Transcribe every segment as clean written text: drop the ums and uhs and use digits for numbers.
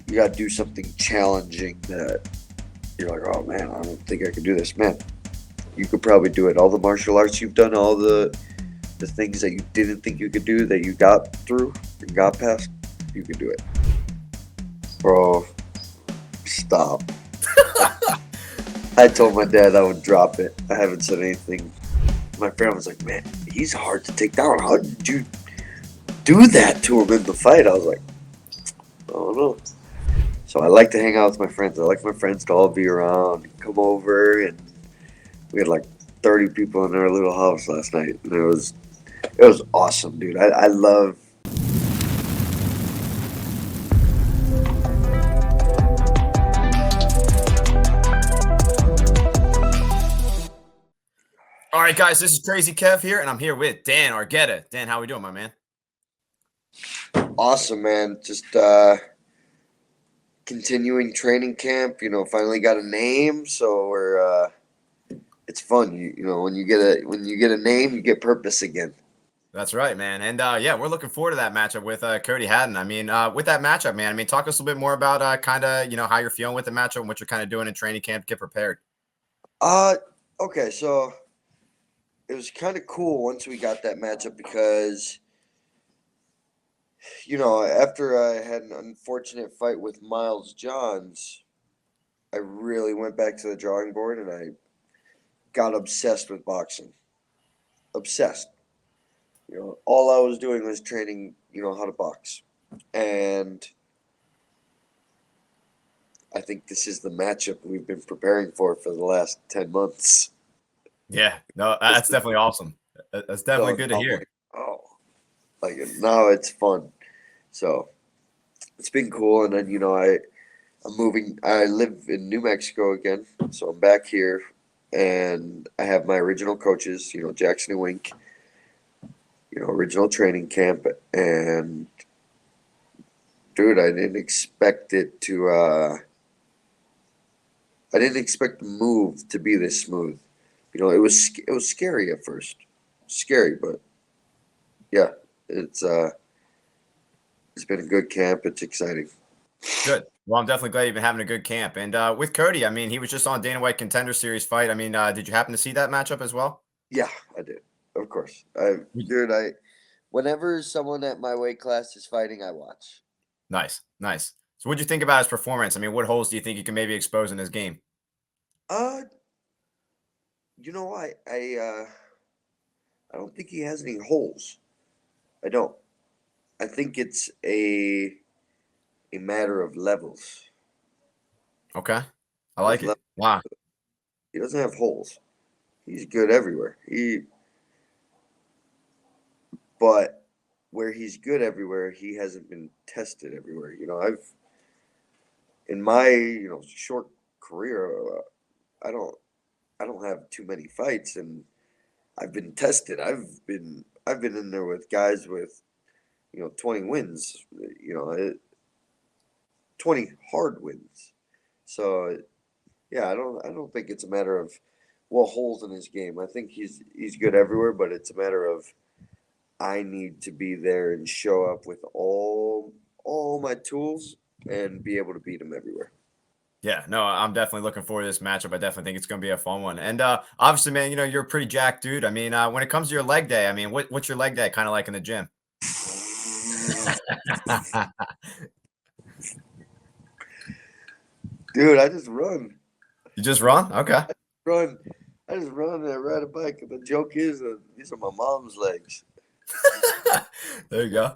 you got to do something challenging that you're like, oh man, I don't think I can do this. Man, you could probably do it. All the martial arts you've done, all the things that you didn't think you could do that you got through and got past, you could do it. Bro, stop. I told my dad I would drop it. I haven't said anything. My friend was like, man, he's hard to take down. How did you do that to him in the fight? I was like, I don't know. So I like to hang out with my friends. I like my friends to all be around, come over, and we had like 30 people in our little house last night, and it was awesome, dude. I love. All right, guys, this is Crazy Kev here, and I'm here with Dan Argueta. Dan, how we doing, my man? Awesome, man. Just continuing training camp. Finally got a name, so we're. It's fun. When you get a name, you get purpose again. That's right, man. And yeah, we're looking forward to that matchup with Cody Haddon. I mean, with that matchup, man. I mean, talk us a little bit more about kind of how you're feeling with the matchup and what you're kind of doing in training camp to get prepared. Okay, so it was kind of cool once we got that matchup because after I had an unfortunate fight with Miles Johns, I really went back to the drawing board and I got obsessed with boxing. Obsessed. All I was doing was training, how to box. And I think this is the matchup we've been preparing for the last 10 months. Yeah, no, that's definitely awesome. That's definitely So good to hear. like now it's fun. So it's been cool. And then, I'm moving. I live in New Mexico again. So I'm back here and I have my original coaches, Jackson and Wink, original training camp. And dude, I didn't expect the move to be this smooth. It was scary at first. Scary, but yeah, it's been a good camp. It's exciting. Good. Well, I'm definitely glad you've been having a good camp. And with Cody, I mean, he was just on Dana White Contender Series fight. I mean, did you happen to see that matchup as well? Yeah, I did. Of course. Whenever someone at my weight class is fighting, I watch. Nice, nice. So, what'd you think about his performance? I mean, what holes do you think you can maybe expose in his game? Uh, I don't think he has any holes. I don't. I think it's a matter of levels. Okay, I There's like it. levels. Wow. He doesn't have holes. He's good everywhere. But where he's good everywhere, he hasn't been tested everywhere. I've in my short career, I don't I don't have too many fights, and I've been tested. I've been in there with guys with 20 wins, 20 hard wins. So yeah, I don't think it's a matter of what holes in his game. I think he's good everywhere, but it's a matter of I need to be there and show up with all my tools and be able to beat him everywhere. Yeah, no, I'm definitely looking forward to this matchup. I definitely think it's going to be a fun one. And obviously, man, you're a pretty jacked dude. I mean, when it comes to your leg day, I mean, what's your leg day kind of like in the gym? Dude, I just run. You just run? Okay. Run. I just run and I ride a bike. And the joke is, these are my mom's legs. There you go.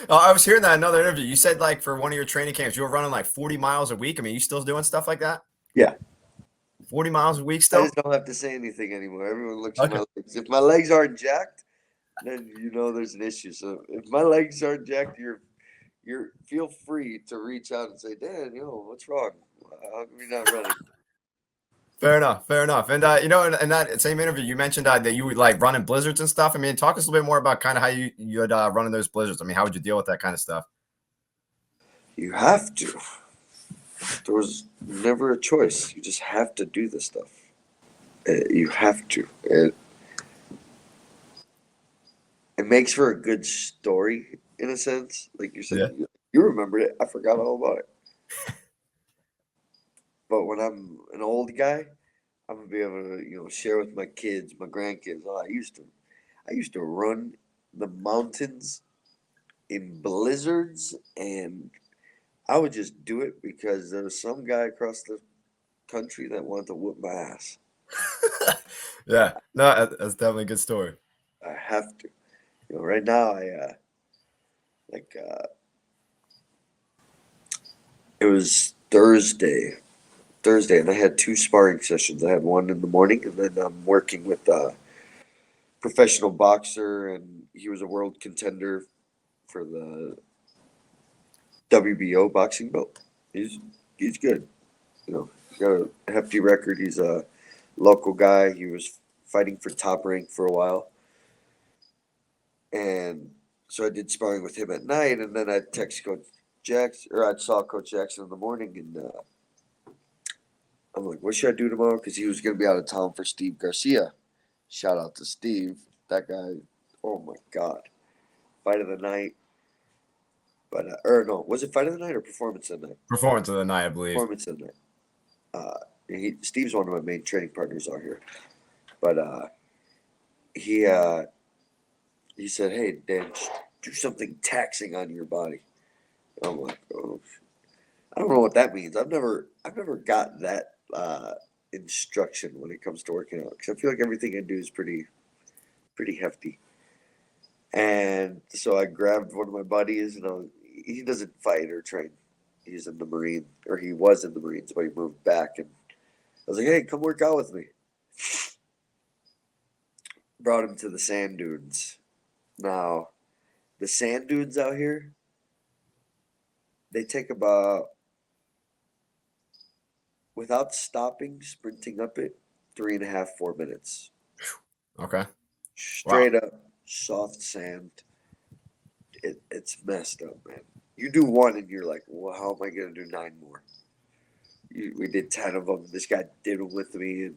I was hearing that in another interview. You said like for one of your training camps, you were running like 40 miles a week. I mean, you still doing stuff like that? Yeah. 40 miles a week I still? just don't have to say anything anymore. Everyone looks at Okay. my legs. If my legs aren't jacked, then there's an issue. So if my legs aren't jacked, you're feel free to reach out and say, Dan, what's wrong? How come you're not running? Fair enough. Fair enough. And in that same interview, you mentioned that you would like running blizzards and stuff. I mean, talk us a little bit more about kind of how you'd run in those blizzards. I mean, how would you deal with that kind of stuff? You have to. There was never a choice. You just have to do this stuff. You have to. It makes for a good story in a sense, like you said. Yeah. You remember it. I forgot all about it. But when I'm an old guy, I'm gonna be able to, share with my kids, my grandkids. Oh, I used to run the mountains in blizzards, and I would just do it because there was some guy across the country that wanted to whoop my ass. Yeah, no, that's definitely a good story. I have to. Right now, like it was Thursday, and I had two sparring sessions. I had one in the morning, and then I'm working with a professional boxer, and he was a world contender for the WBO boxing belt. He's good. He's got a hefty record. He's a local guy. He was fighting for top rank for a while, and so I did sparring with him at night, and then I text Coach Jackson, or I saw Coach Jackson in the morning, and I'm like, what should I do tomorrow? Because he was going to be out of town for Steve Garcia. Shout out to Steve. That guy, oh my God. Fight of the night. But, or no, was it fight of the night or performance of the night? Performance of the night, I believe. Performance of the night. Steve's one of my main training partners out here. But he said, hey, Dan, do something taxing on your body. I'm like, oh, I don't know what that means. I've never got that instruction when it comes to working out, because I feel like everything I do is pretty hefty. And so I grabbed one of my buddies, and he doesn't fight or train. He's in the Marine, or he was in the Marines, but he moved back. And I was like, hey, come work out with me. Brought him to the sand dunes. Now, the sand dunes out here, they take about, without stopping, sprinting up it, 3.5, 4 minutes. Okay. Straight up, soft sand. It's messed up, man. You do one, and you're like, well, how am I going to do 9 more? We did 10 of them. This guy did them with me, and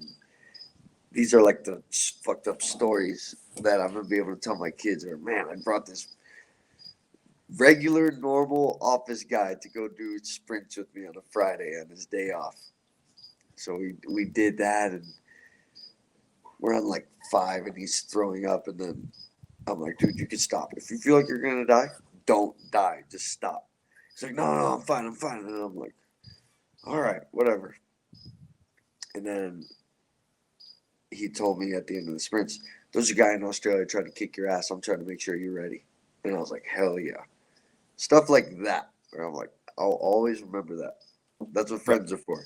these are like the fucked up stories that I'm going to be able to tell my kids. Or, man, I brought this regular, normal office guy to go do sprints with me on a Friday on his day off. So we did that, and we're on like 5, and he's throwing up, and then I'm like, dude, you can stop. If you feel like you're gonna die, don't die. Just stop. He's like, no, I'm fine. And I'm like, all right, whatever. And then he told me at the end of the sprints, there's a guy in Australia trying to kick your ass. I'm trying to make sure you're ready. And I was like, hell yeah. Stuff like that. Where I'm like, I'll always remember that. That's what friends are for.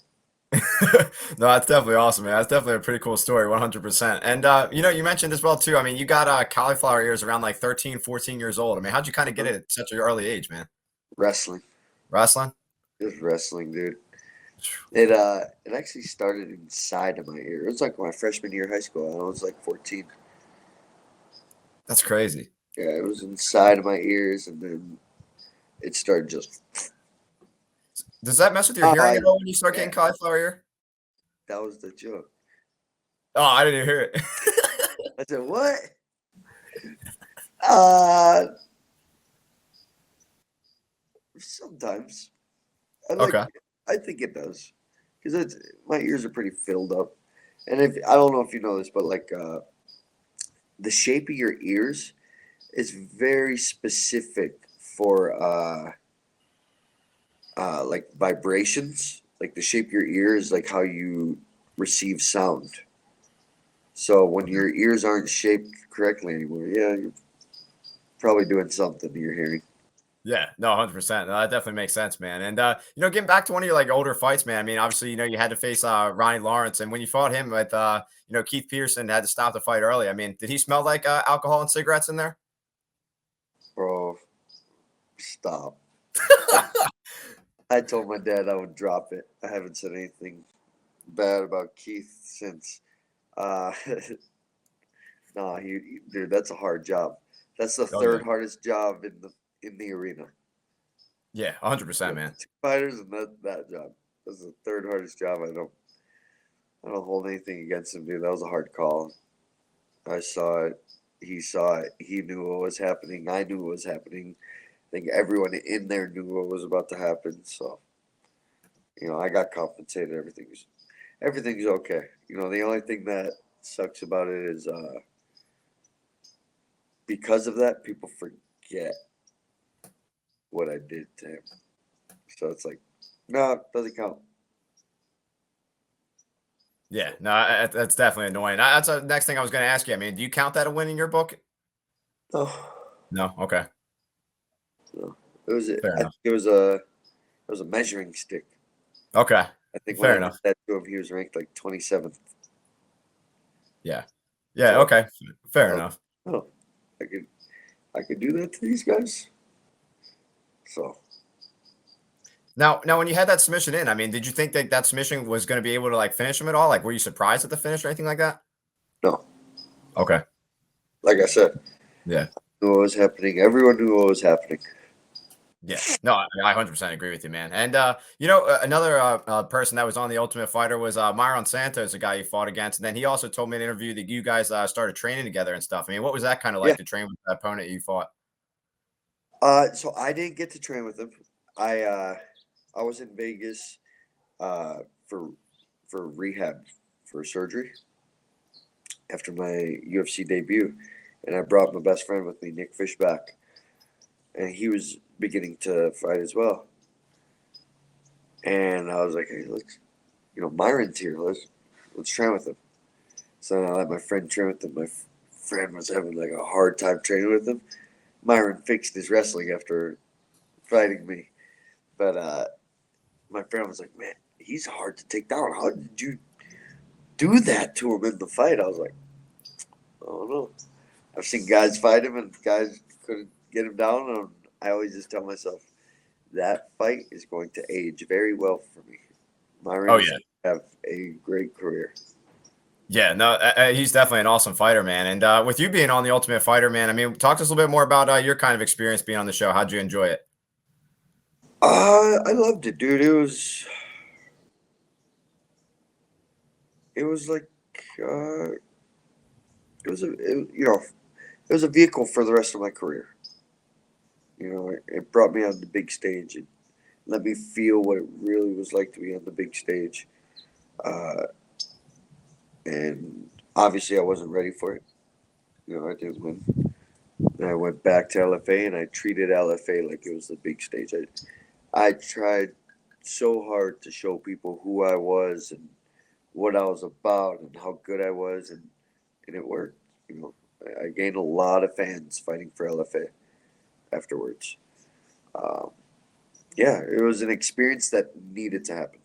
No, that's definitely awesome, man. That's definitely a pretty cool story, 100%. And, you mentioned as well, too. I mean, you got cauliflower ears around like 13, 14 years old. I mean, how'd you kind of get it at such an early age, man? Wrestling. Wrestling? Just wrestling, dude. It actually started inside of my ear. It was like my freshman year of high school. I was like 14. That's crazy. Yeah, it was inside of my ears, and then it started just. Does that mess with your hearing at all when you start getting cauliflower ear? That was the joke. Oh, I didn't hear it. I said, what? Sometimes. Okay. I think it does, because my ears are pretty filled up, and I don't know if you know this, but like the shape of your ears is very specific for like vibrations. Like the shape of your ear is like how you receive sound. So when your ears aren't shaped correctly anymore, yeah, you're probably doing something to your hearing. Yeah, no, 100%. No, that definitely makes sense, man. And getting back to one of your like older fights, man. I mean, obviously, you had to face Ronnie Lawrence, and when you fought him with Keith Peterson had to stop the fight early. I mean, did he smell like alcohol and cigarettes in there? Bro, stop. I told my dad I would drop it. I haven't said anything bad about Keith since. No, dude, that's a hard job. That's the third hardest job in the arena. Yeah, 100%, man. 2 fighters and that job. That's the third hardest job. I don't hold anything against him, dude. That was a hard call. I saw it. He saw it. He knew what was happening. I knew what was happening. think everyone in there knew what was about to happen. So, I got compensated. Everything's okay. The only thing that sucks about it is because of that, people forget what I did to him. So it's like, no, it doesn't count. Yeah, no, that's definitely annoying. That's the next thing I was going to ask you. I mean, do you count that a win in your book? Oh, No. Okay. no. It was. Fair I think enough. it was a measuring stick. Okay. I think when Fair I did enough. that to him, he was ranked like 27th. Yeah. Yeah. So Okay. Fair I was enough. like, oh, I could do that to these guys. So Now, when you had that submission in, I mean, did you think that that submission was going to be able to like finish him at all? Like, were you surprised at the finish or anything like that? no, Okay. like I said, Yeah. knew what was happening. Everyone knew what was happening. Yeah. No, I 100% agree with you, man. And another person that was on the Ultimate Fighter was Myron Santos, a guy you fought against, and then he also told me in an interview that you guys started training together and stuff. I mean, what was that kind of Yeah. like to train with the opponent you fought? So I didn't get to train with him. I was in Vegas uh, for rehab for surgery after my UFC debut, and I brought my best friend with me, Nick Fishback, and he was beginning to fight as well. And I was like, hey, Myron's here. Let's train with him. So I let my friend train with him. My friend was having like a hard time training with him. Myron fixed his wrestling after fighting me, but my friend was like, "Man, he's hard to take down. How did you do that to him in the fight?" I was like, "I don't know. I've seen guys fight him and guys couldn't get him down." And I always just tell myself that fight is going to age very well for me. Myron Oh is yeah. going to have a great career. Yeah, no, he's definitely an awesome fighter, man. And with you being on the Ultimate Fighter, man, I mean, talk to us a little bit more about your kind of experience being on the show. How'd you enjoy it? I loved it, dude. It was like uh, it was a vehicle for the rest of my career. It brought me on the big stage and let me feel what it really was like to be on the big stage. Uh, and obviously, I wasn't ready for it. I did when I went back to LFA and I treated LFA like it was the big stage. I tried so hard to show people who I was and what I was about and how good I was, and it worked. I gained a lot of fans fighting for LFA afterwards. Um, yeah, it was an experience that needed to happen.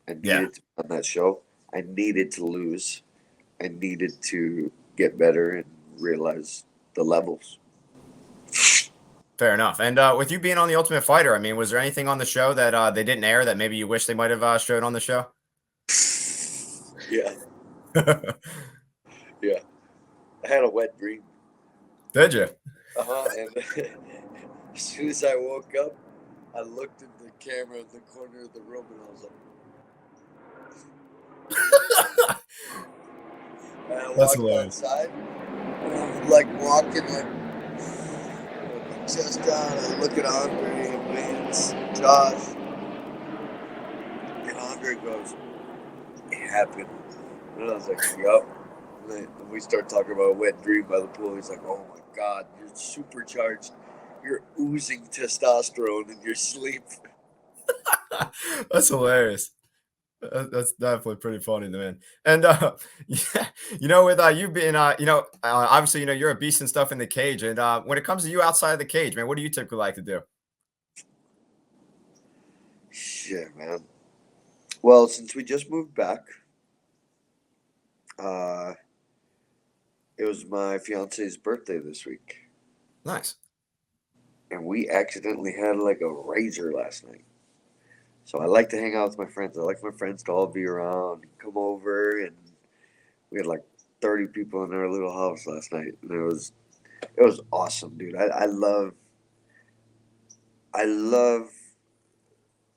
I Yeah, needed to be on that show. I needed to lose. I needed to get better and realize the levels. fair enough. And with you being on the Ultimate Fighter, I mean, was there anything on the show that they didn't air that maybe you wish they might have showed on the show? Yeah, yeah. I had a wet dream. Did you? And as soon as I woke up, I looked at the camera in the corner of the room and I was like, and I That's walked hilarious. outside and I'm like walking like with my chest down. I look at Andre and Lance, Josh, and Andre goes, "It happened." And I was like, "Yup." And we start talking about a wet dream by the pool. He's like, "Oh my God, you're supercharged. You're oozing testosterone in your sleep." That's hilarious. That's definitely pretty funny, man. And yeah, with you being obviously, you're a beast and stuff in the cage. And when it comes to you outside of the cage, man, what do you typically like to do? Shit, man. Well, since we just moved back, uh, it was my fiance's birthday this week, Nice. and we accidentally had like a razor last night. So I like to hang out with my friends. I like my friends to all be around, come over, and we had like 30 people in our little house last night, and it was awesome, dude. I love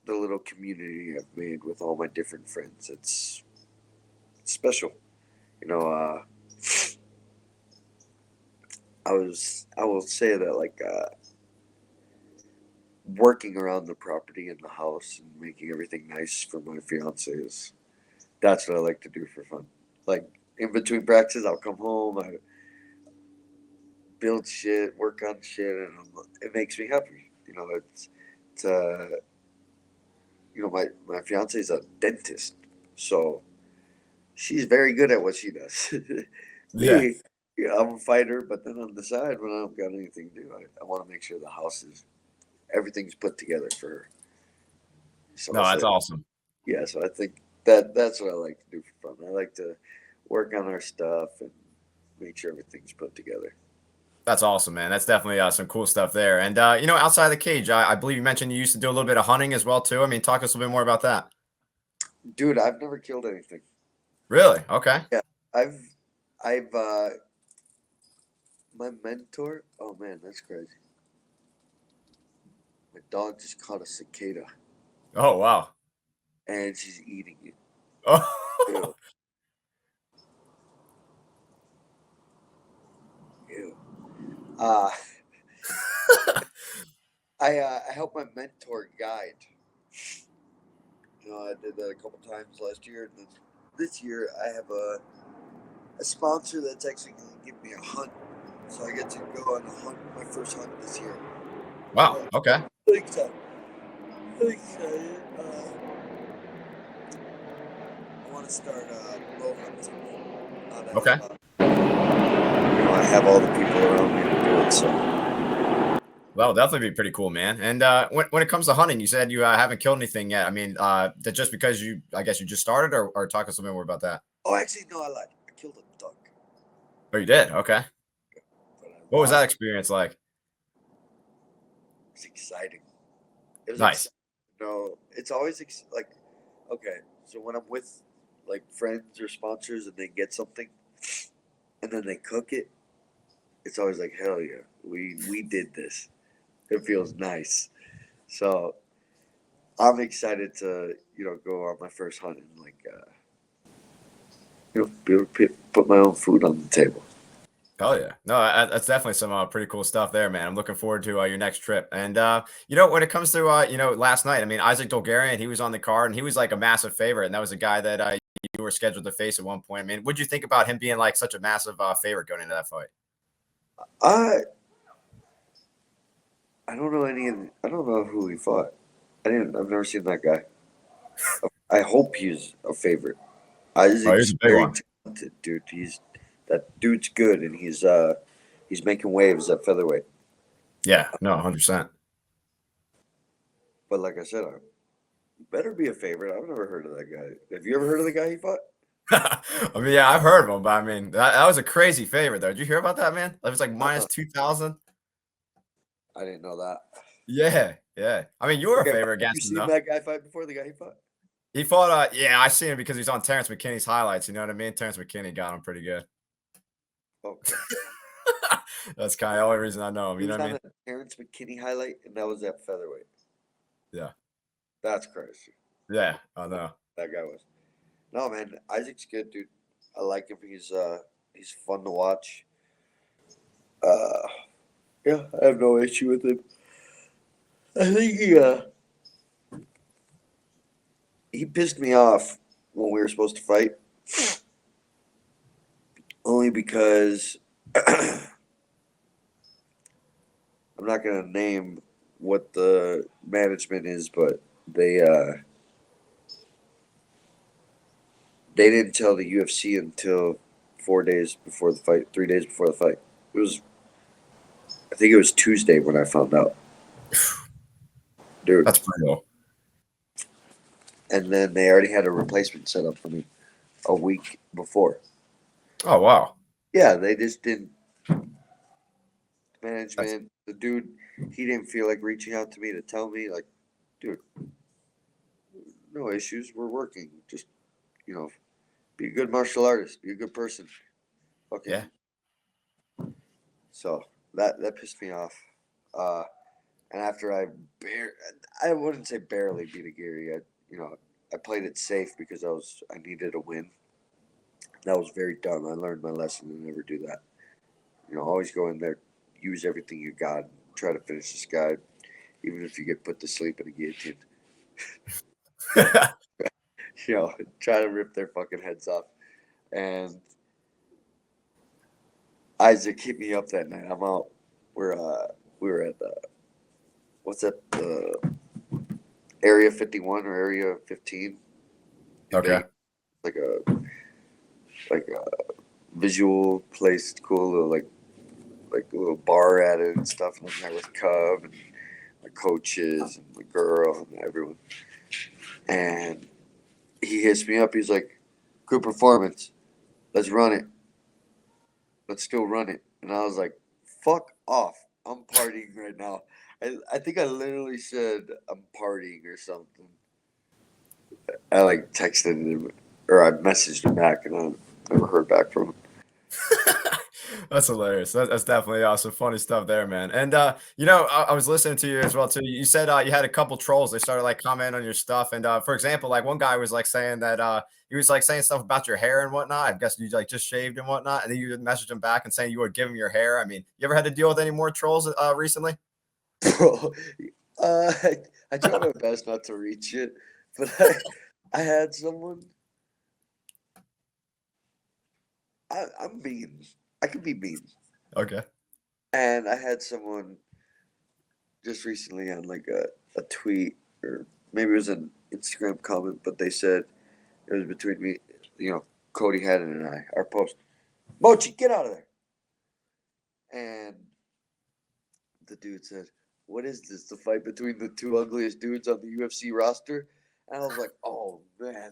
the little community I've made with all my different friends. It's special, you know. I will say that like working around the property and the house and making everything nice for my fiance is that's what I like to do for fun. Like in between practices, I'll come home, I build shit, work on shit, and it makes me happy. It's my fiance is a dentist, so she's very good at what she does. Yeah. Me, I'm a fighter, but then on the side, when I don't got anything to do, I want to make sure the house is everything's put together for her. So No, I that's said, awesome. yeah. So I think that's what I like to do for fun. I like to work on our stuff and make sure everything's put together. That's awesome, man. That's definitely some cool stuff there. And outside of the cage, I believe you mentioned you used to do a little bit of hunting as well too. I mean, talk to us a little bit more about that. Dude, I've never killed anything. Really? Okay. Yeah, I've my mentor. Oh man, that's crazy. My dog just caught a cicada Oh wow. and she's eating it. Oh. Ew, ew. Uh, I helped my mentor guide. I did that a couple times last year, and then this year I have a sponsor that's actually going to give me a hunt, so I get to go on a hunt, my first hunt this year. Wow. So Okay. I'm excited. I'm excited. I want to start bow hunting. Now that Okay. I have all the people around me to do it. So Well, definitely be pretty cool, man. And when it comes to hunting, you said you haven't killed anything yet. I mean, that just because I guess you just started, or talk us a little bit more about that. oh, actually, no, I lied. I killed a duck, Oh, you did? Okay. but I What was lost. that experience like? It was exciting. It was Nice. exciting. No, it's always like okay. So when I'm with like friends or sponsors and they get something and then they cook it, it's always like hell yeah, we did this. It feels nice. So I'm excited to go on my first hunt and like be able to put my own food on the table. Oh yeah, no, that's definitely some pretty cool stuff there, man. I'm looking forward to your next trip. And when it comes to last night, I mean, Isaac Dolgarian, he was on the card, and he was like a massive favorite, and that was a guy that you were scheduled to face at one point. I mean, what'd you think about him being like such a massive favorite going into that fight? I I don't know I don't know who he fought. I've never seen that guy. I hope he's a favorite. Oh, here's Isaac's a big very one. talented, dude. That dude's good, and he's making waves at featherweight. Yeah, no, 100%. But like I said, I better be a favorite. I've never heard of that guy. Have you ever heard of the guy he fought? I mean, yeah, I've heard of him, but I mean, that was a crazy favorite, though. Did you hear about that, man? That was like minus Uh-uh. 2,000. I didn't know that. Yeah, yeah. I mean, you were a Okay, favorite have you against him, seen though. that guy fight before? The guy he fought? He fought, yeah, I seen him because he's on Terrence McKinney's highlights. You know what I mean? Terrence McKinney got him pretty good. Okay, That's kind of the only reason I know him. he You know was what I on mean? a Terrence McKinney highlight, and that was at featherweight. Yeah. That's crazy. Yeah, I know. That guy was. No man, Isaac's good, dude. I like him. He's fun to watch. Uh, yeah, I have no issue with him. I think he pissed me off when we were supposed to fight, only because I'm not gonna name what the management is, but they didn't tell the UFC until 4 days before the fight, 3 days before the fight. It was I think it was Tuesday when I found out, dude. That's brutal. And then they already had a replacement set up for me a week before. Oh, wow. Yeah, they just didn't. That's Management, the dude, he didn't feel like reaching out to me to tell me, like, dude, no issues. We're working. Just, you know, be a good martial artist. Be a good person. Okay. yeah. So that pissed me off. Uh, and after I wouldn't say barely beat a Gary. I played it safe because I needed a win. That was very dumb. I learned my lesson to never do that. Always go in there, use everything you got, and try to finish this guy. even if you get put to sleep in a guillotine. Okay. Try to rip their fucking heads off. And Isaac hit me up that night. I'm out. We were at the what's that Area 51 or Area 15 in Okay. Vegas. Like a visual place, cool little like a little bar at it and stuff. And I'm there with Cub and my coaches and my girl and everyone. And he hits me up. He's like, "Good performance. Let's run it. Let's still run it." And I was like, "Fuck off. I'm partying right now." I think I literally said I'm partying or something. I like texted him or I messaged him back and I never heard back from him. That's hilarious. That's definitely some funny stuff there, man. And I was listening to you as well too. You said you had a couple trolls. They started like commenting on your stuff. And for example, like one guy was like saying that he was like saying stuff about your hair and whatnot. I guess you like just shaved and whatnot. And then you messaged him back and saying you would give him your hair. I mean, you ever had to deal with any more trolls recently? Bro, uh, I try my best not to reach it, but I had someone. I'm mean. I can be mean. Okay. And I had someone just recently on like a tweet or maybe it was an Instagram comment, but they said it was between me, Cody Haddon and I, our post. Mochi, get out of there. And the dude said, "What is this? The fight between the two ugliest dudes on the UFC roster?" And I was like, "Oh man,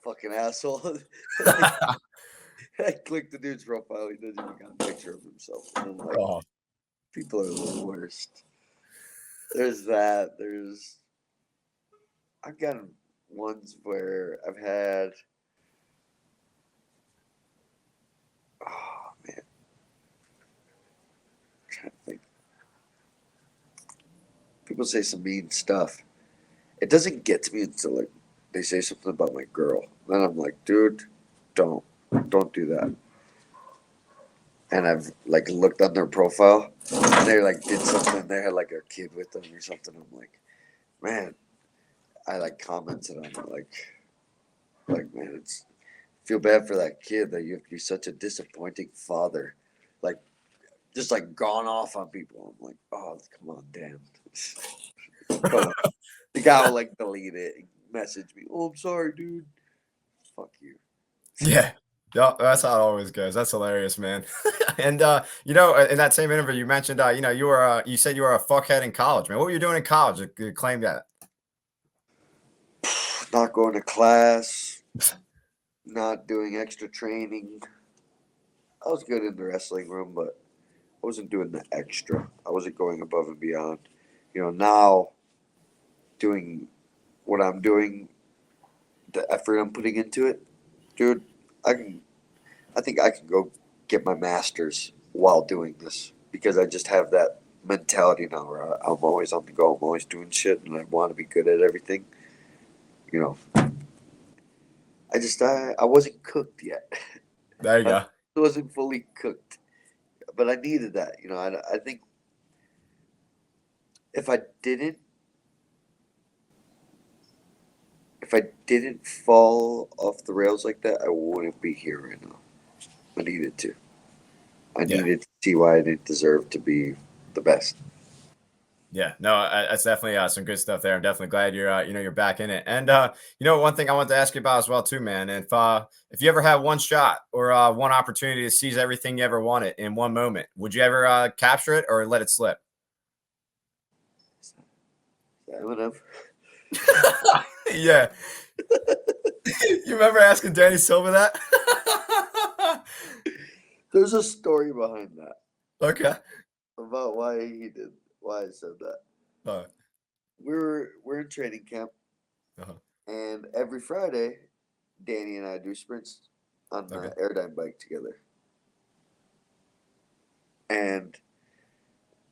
fucking asshole." I clicked the dude's profile. He doesn't even got a picture of himself. And I'm like, Oh, people are the worst. There's that. I've gotten ones where I've had. Oh man, I'm trying to think. People say some mean stuff. It doesn't get to me until like they say something about my girl. Then I'm like, dude, don't, don't do that. And I've like looked on their profile, and they like did something. They had like a kid with them or something. I'm like, man, I like commented on it like man, it's feel bad for that kid that you have to be such a disappointing father. Like just like gone off on people. I'm like, oh come on, Dan. Come on. The guy will like delete it, message me. Oh, I'm sorry, dude. Fuck you. yeah. Yeah, that's how it always goes. That's hilarious, man. And in that same interview, you mentioned you said you were a fuckhead in college, man. What were you doing in college? You claimed that. Not going to class, not doing extra training. I was good in the wrestling room, but I wasn't doing the extra. I wasn't going above and beyond. Now doing what I'm doing, the effort I'm putting into it, dude, I can I think I can go get my master's while doing this because I just have that mentality now where I'm always on the go. I'm always doing shit and I want to be good at everything. You know, I wasn't cooked yet. There you I go. wasn't fully cooked, but I needed that. I think if I didn't if I didn't fall off the rails like that, I wouldn't be here right now. I needed to. I Yeah. needed to see why I didn't deserve to be the best. Yeah, no, that's definitely some good stuff there. I'm definitely glad you're you're back in it. And one thing I wanted to ask you about as well too, man. If you ever had one shot or one opportunity to seize everything you ever wanted in one moment, would you ever capture it or let it slip? Eminem. Yeah, you remember asking Danny Silva that? There's a story behind that Okay. about why I said that. Uh, We're in training camp, uh and every Friday, Danny and I do sprints on Okay. the Airdyne bike together. And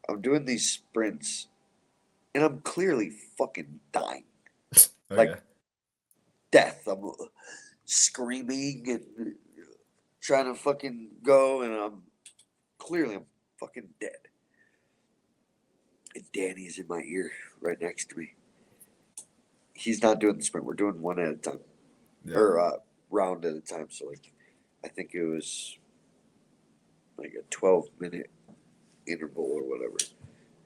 I'm doing these sprints, and I'm clearly fucking dying, like Okay. death. I'm screaming and trying to fucking go, and I'm fucking dead. and Danny's in my ear right next to me. He's not doing the sprint. We're doing one at a time, Yeah. or round at a time. So like, I think it was like a 12-minute interval or whatever.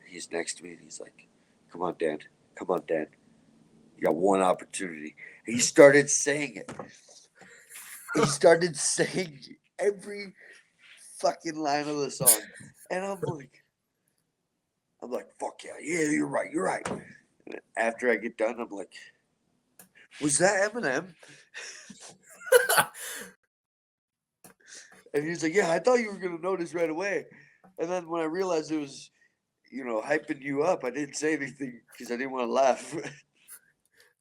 He's next to me and he's like, "Come on, Dan. Come on, Dan. You got one opportunity." And he started saying it. He started saying every fucking line of the song, and I'm like, "Fuck yeah, yeah, you're right, you're right." And after I get done, I'm like, "Was that Eminem?" And he's like, "Yeah, I thought you were gonna notice right away." And then when I realized it was, hyping you up, I didn't say anything because I didn't want to laugh.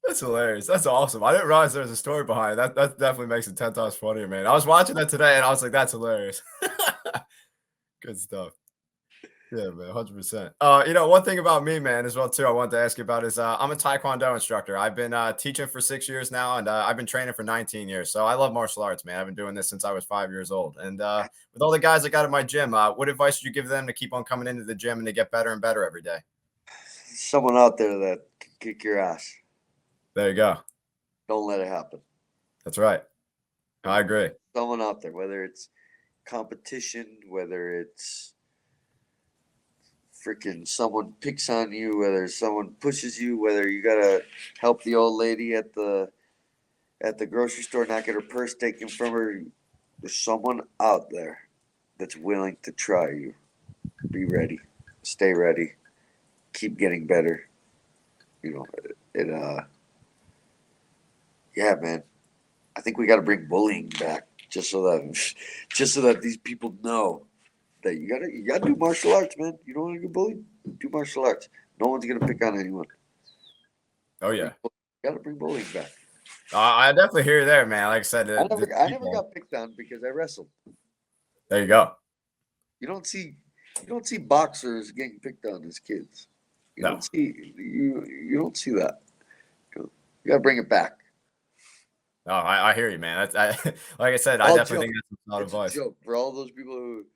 That's hilarious. That's awesome. I didn't realize there was a story behind it. That definitely makes it 10 times funnier, man. I was watching that today and I was like, that's hilarious. Good stuff. Yeah, man, 100%. One thing about me, man, as well too, I wanted to ask you about is I'm a Taekwondo instructor. I've been teaching for 6 years now, and I've been training for 19 years. So I love martial arts, man. I've been doing this since I was 5 years old. And with all the guys I got at my gym, what advice would you give them to keep on coming into the gym and to get better and better every day? Someone out there that can kick your ass. There you go. Don't let it happen. That's right. I agree. Someone out there, whether it's competition, whether it's freaking someone picks on you, whether someone pushes you, whether you gotta help the old lady at the grocery store not get her purse taken from her. There's someone out there that's willing to try you. Be ready. Stay ready. Keep getting better. Yeah, man. I think we got to bring bullying back just so that these people know that you gotta do martial arts, man. You don't want to get bullied? Do martial arts. No one's gonna pick on anyone. Oh yeah. Gotta bring bullying back. I definitely hear you there, man. Like I said, I never got picked on because I wrestled. There you go. You don't see boxers getting picked on as kids. No. You don't see that. You gotta bring it back. No, I hear you, man. Like I said, I All definitely joke. think that's a lot of It's a advice. joke for all those people who.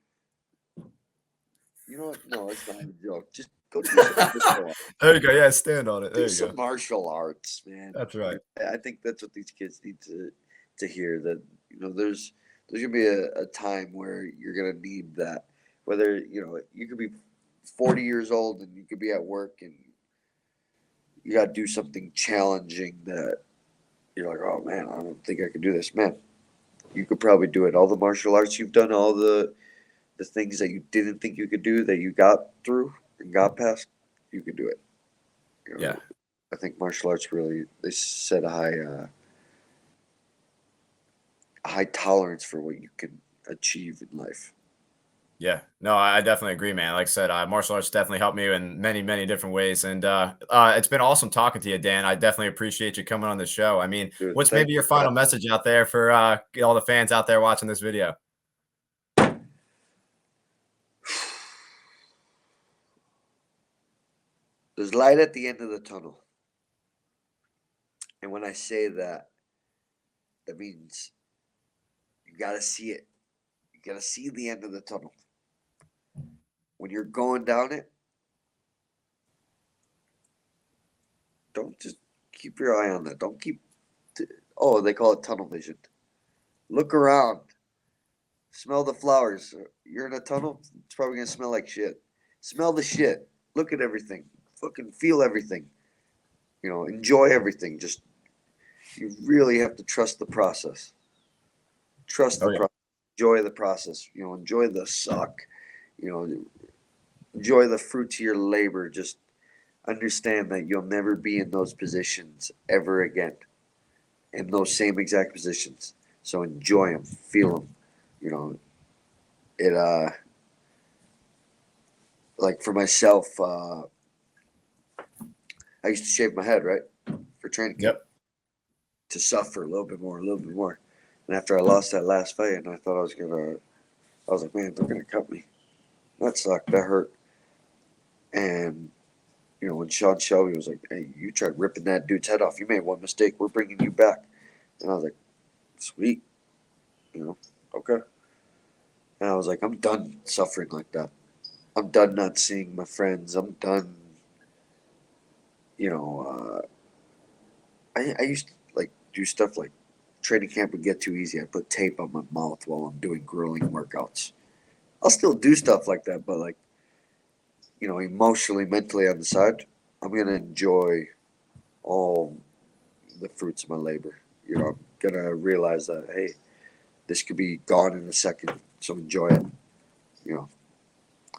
You know what? No, it's not a joke. Just go do some martial arts. There you go. Yeah, stand on it. There Do you some go. martial arts, man. That's right. I think that's what these kids need to hear. That there's gonna be a time where you're gonna need that. Whether you could be 40 years old and you could be at work and you got to do something challenging that you're like, oh man, I don't think I could do this, man. You could probably do it. All the martial arts you've done, all the things that you didn't think you could do that you got through and got past, you could do it. Yeah. I think martial arts really they set a high tolerance for what you can achieve in life. Yeah. No, I definitely agree, man. Like I said, martial arts definitely helped me in many, many different ways. And it's been awesome talking to you, Dan. I definitely appreciate you coming on the show. I mean, Dude, what's thank maybe you your for final having message out there for all the fans out there watching this video? There's light at the end of the tunnel. And when I say that, that means you got to see it. You got to see the end of the tunnel. When you're going down it, don't just keep your eye on that. Don't keep. Oh, they call it tunnel vision. Look around. Smell the flowers. You're in a tunnel, it's probably going to smell like shit. Smell the shit. Look at everything. Fucking feel everything. Enjoy everything. Just, you really have to trust the process. Trust the process. Enjoy the process. Enjoy the suck. Enjoy the fruits of your labor. Just understand that you'll never be in those positions ever again. In those same exact positions. So enjoy them. Feel them. It like for myself, I used to shave my head, right? For training camp. Yep. To suffer a little bit more. And after I lost that last fight and I thought I was like, man, they're gonna cut me. That sucked. That hurt. And when Sean Shelby was like, hey, you tried ripping that dude's head off. You made one mistake. We're bringing you back. And I was like, sweet. Okay. And I was like, I'm done suffering like that. I'm done not seeing my friends. I'm done you know, I used to like do stuff like training camp would get too easy. I put tape on my mouth while I'm doing grilling workouts. I'll still do stuff like that, but like, emotionally, mentally on the side, I'm gonna enjoy all the fruits of my labor. I'm gonna realize that hey, this could be gone in a second, so enjoy it. You know,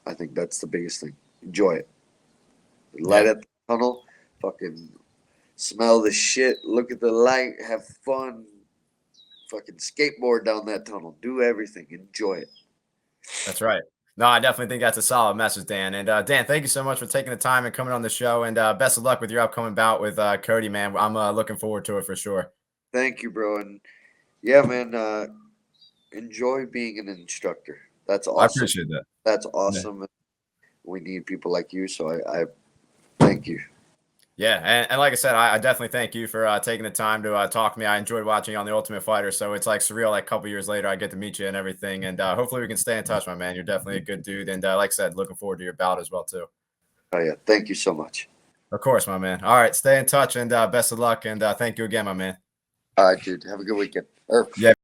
I think that's the biggest thing. Enjoy it. Light Yeah. up the tunnel, fucking smell the shit, look at the light, have fun, fucking skateboard down that tunnel, do everything, enjoy it. That's right. No, I definitely think that's a solid message, Dan. And Dan, thank you so much for taking the time and coming on the show. And best of luck with your upcoming bout with Cody, man. I'm looking forward to it for sure. Thank you, bro, and yeah, man, enjoy being an instructor. That's I awesome. appreciate that. That's Yeah. awesome. We need people like you, so I thank you. Yeah, and like I said, I definitely thank you for taking the time to talk to me. I enjoyed watching you on The Ultimate Fighter, so it's like surreal. Like a couple years later, I get to meet you and everything, and hopefully we can stay in touch, my man. You're definitely a good dude, and like I said, looking forward to your bout as well too. Oh yeah, thank you so much. Of course, my man. All right, stay in touch, and best of luck, and thank you again, my man. All right, dude. Have a good weekend. Yeah.